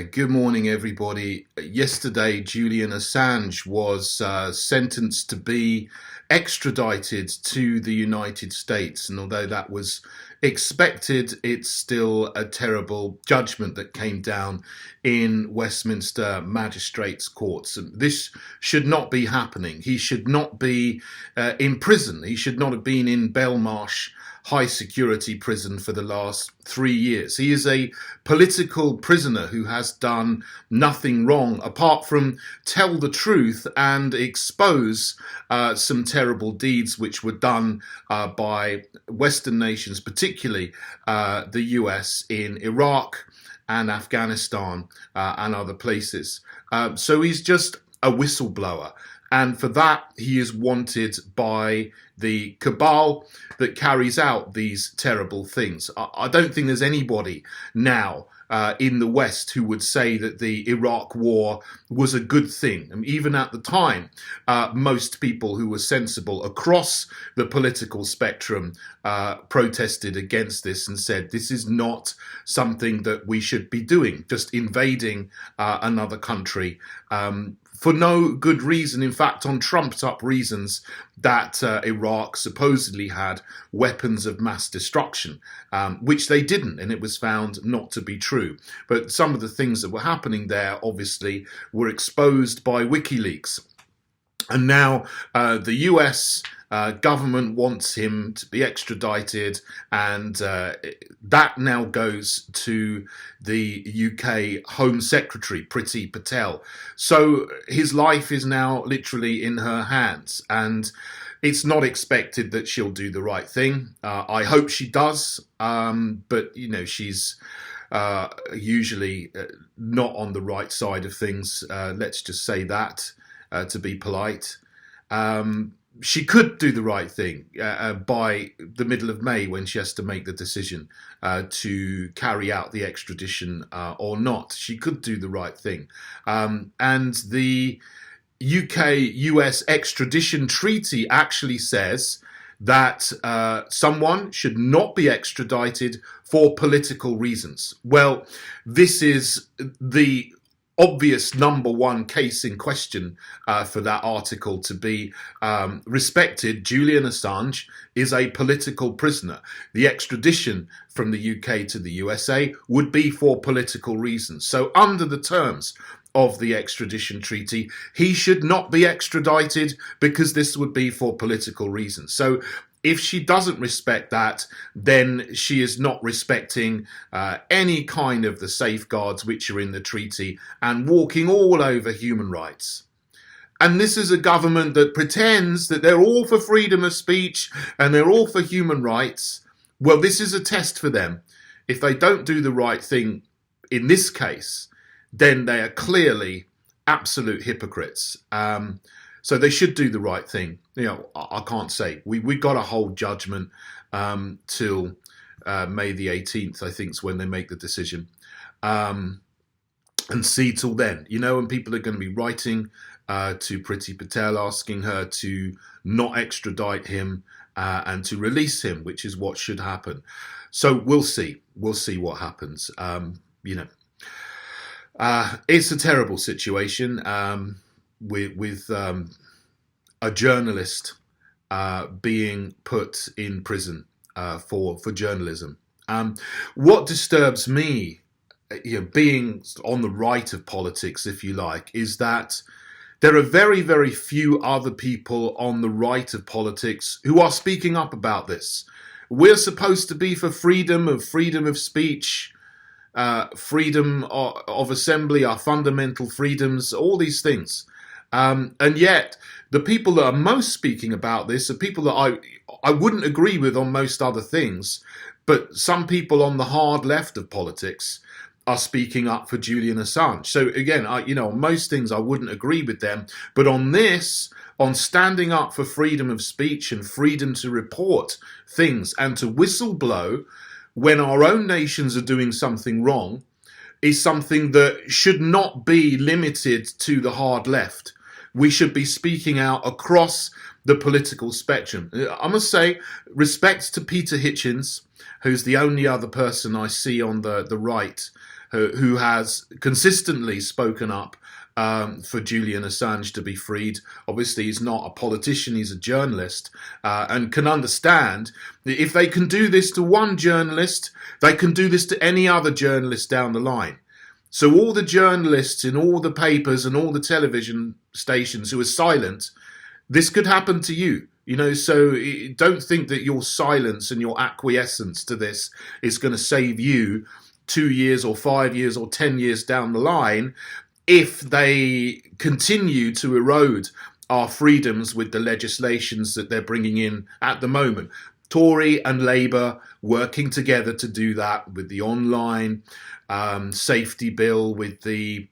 Good morning, everybody. Yesterday, Julian Assange was sentenced to be extradited to the United States. And although that was expected, it's still a terrible judgment that came down in Westminster Magistrates' Courts. And this should not be happening. He should not be in prison. He should not have been in Belmarsh high security prison for the last 3 years. He is a political prisoner who has done nothing wrong apart from tell the truth and expose some terrible deeds which were done by Western nations, particularly the US in Iraq and Afghanistan and other places. So he's just a whistleblower. And for that, he is wanted by the cabal that carries out these terrible things. I don't think there's anybody now in the West who would say that the Iraq war was a good thing. I mean, even at the time, most people who were sensible across the political spectrum protested against this and said this is not something that we should be doing, just invading another country for no good reason. In fact, on trumped up reasons that Iraq supposedly had weapons of mass destruction, which they didn't, and it was found not to be true. But some of the things that were happening there obviously were exposed by WikiLeaks. And now the US government wants him to be extradited, and that now goes to the UK Home Secretary, Priti Patel. So his life is now literally in her hands, and it's not expected that she'll do the right thing. I hope she does, but you know, she's usually not on the right side of things. Let's just say that. To be polite. She could do the right thing by the middle of May when she has to make the decision to carry out the extradition or not. She could do the right thing. And the UK-US extradition treaty actually says that someone should not be extradited for political reasons. Well, this is the obvious number one case in question for that article to be respected. Julian Assange is a political prisoner. The extradition from the UK to the USA would be for political reasons. So under the terms of the extradition treaty, he should not be extradited because this would be for political reasons. So if she doesn't respect that, then she is not respecting any kind of the safeguards which are in the treaty and walking all over human rights. And this is a government that pretends that they're all for freedom of speech and they're all for human rights. Well, this is a test for them. If they don't do the right thing in this case, then they are clearly absolute hypocrites. So they should do the right thing. You know, I can't say. We got to hold judgment till May the 18th, I think, is when they make the decision. And see till then. You know, and people are going to be writing to Priti Patel asking her to not extradite him and to release him, which is what should happen. So we'll see. We'll see what happens. You know, it's a terrible situation. With a journalist being put in prison for journalism. What disturbs me, you know, being on the right of politics, if you like, is that there are very, very few other people on the right of politics who are speaking up about this. We're supposed to be for freedom of speech, freedom of assembly, our fundamental freedoms, all these things. And yet, the people that are most speaking about this are people that I wouldn't agree with on most other things, but some people on the hard left of politics are speaking up for Julian Assange. So again, on most things I wouldn't agree with them, but on this, on standing up for freedom of speech and freedom to report things and to whistleblow when our own nations are doing something wrong, is something that should not be limited to the hard left. We should be speaking out across the political spectrum. I must say, respect to Peter Hitchens, who's the only other person I see on the right who has consistently spoken up for Julian Assange to be freed. Obviously, he's not a politician, he's a journalist, and can understand that if they can do this to one journalist, they can do this to any other journalist down the line. So all the journalists in all the papers and all the television stations who are silent, this could happen to you. You know, so don't think that your silence and your acquiescence to this is going to save you 2 years or 5 years or 10 years down the line if they continue to erode our freedoms with the legislations that they're bringing in at the moment. Tory and Labour working together to do that with the online safety bill, with the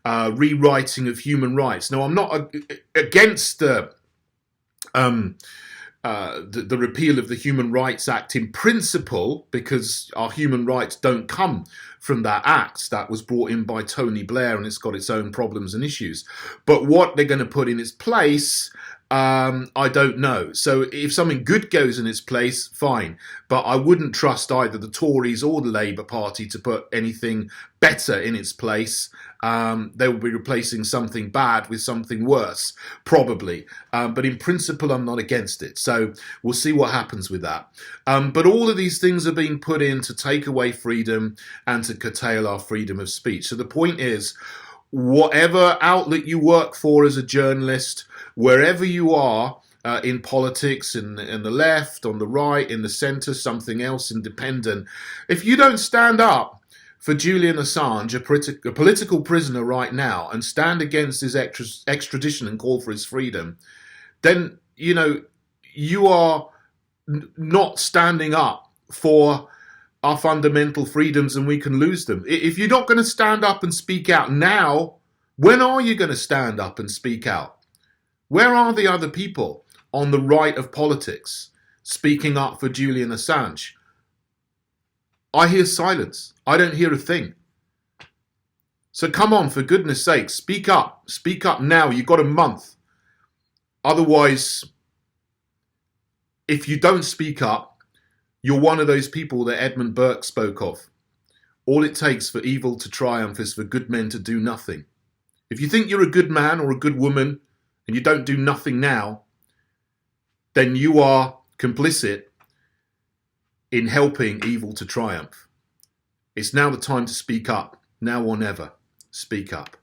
rewriting of human rights. Now, I'm not against the repeal of the Human Rights Act in principle, because our human rights don't come from that act. That was brought in by Tony Blair, and it's got its own problems and issues. But what they're going to put in its place, I don't know. So if something good goes in its place, fine. But I wouldn't trust either the Tories or the Labour Party to put anything better in its place. They will be replacing something bad with something worse, probably. But in principle, I'm not against it. So we'll see what happens with that. But all of these things are being put in to take away freedom and to curtail our freedom of speech. So the point is, whatever outlet you work for as a journalist, wherever you are in politics, in the left, on the right, in the centre, something else independent, if you don't stand up for Julian Assange, a political prisoner right now, and stand against his extradition and call for his freedom, then, you know, you are not standing up for our fundamental freedoms, and we can lose them. If you're not going to stand up and speak out now, when are you going to stand up and speak out? Where are the other people on the right of politics speaking up for Julian Assange? I hear silence. I don't hear a thing. So come on, for goodness sake, speak up. Speak up now. You've got a month. Otherwise, if you don't speak up, you're one of those people that Edmund Burke spoke of. All it takes for evil to triumph is for good men to do nothing. If you think you're a good man or a good woman and you don't do nothing now, then you are complicit in helping evil to triumph. It's now the time to speak up. Now or never. Speak up.